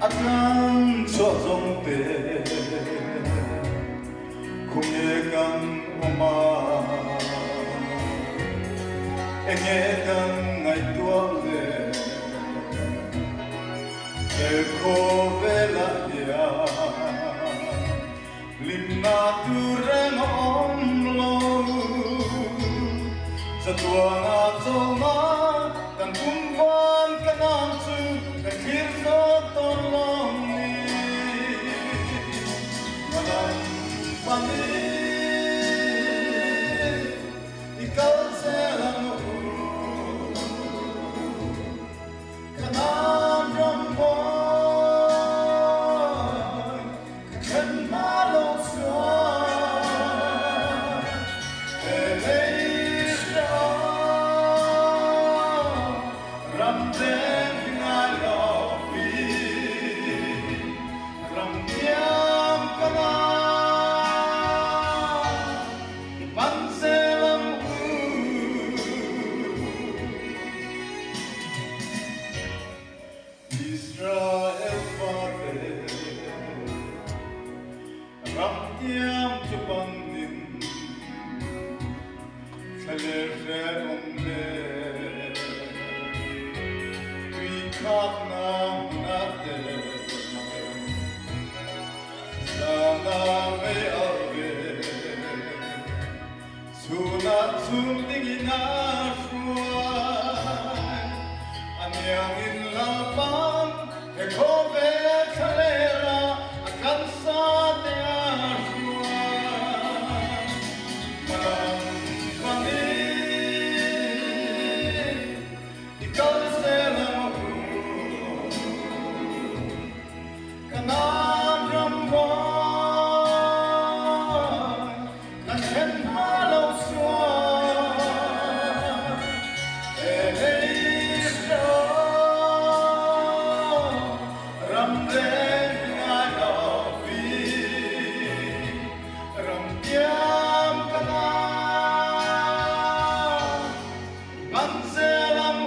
Akan cho dòng tê không nghe căng oma em nghe căng ngày tua lệ để cô về lại nhà lim na tu reng om lo sa tua nga cho ma kan kum van kan am chu kan khir no ton long ni malam pani ikaw sa lang kanam ram boy kan malo swa ram den ngai lo pi ram tiam kana ipan se lam Israel fate ram tiam chupan din khale re omne khát nam nate sana me ave suna sum digina shuai anyang in lapang he kove khalera akan sa te shuai malam pani ikaw se kanam ram boy kan chen malo swa so ram den ngai lo pi ram tiam kana ban se lam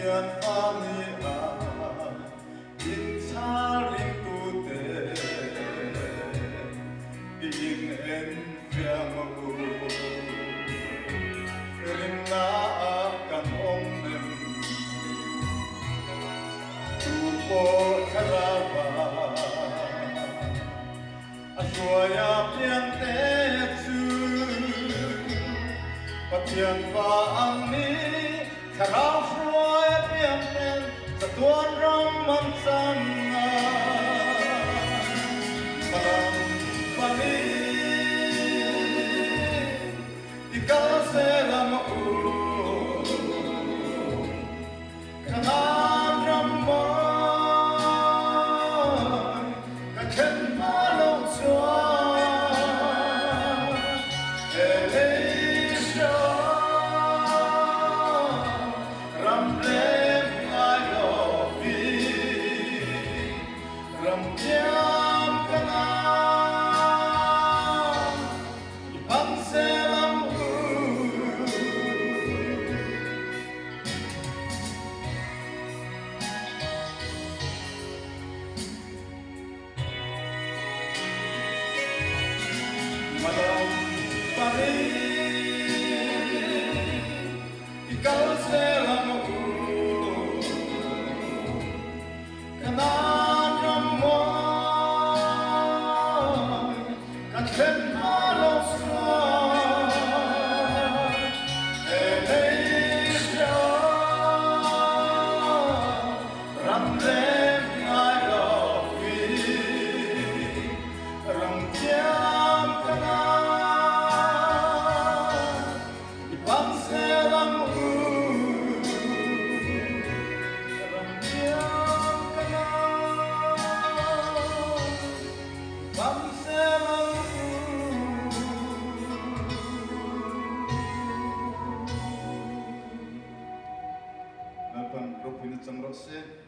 Yan ani a in saring tu te in en fiang u rin na kan om nem tu po karava aswaya pian te chu patian fa ang ni karaf Tuan Raman sana malam pani ikaw selam kanam ram boy kachen malo chua elisha ram ram tiam kana ipan se lam malam pani ikaw se lam pui na chang ro se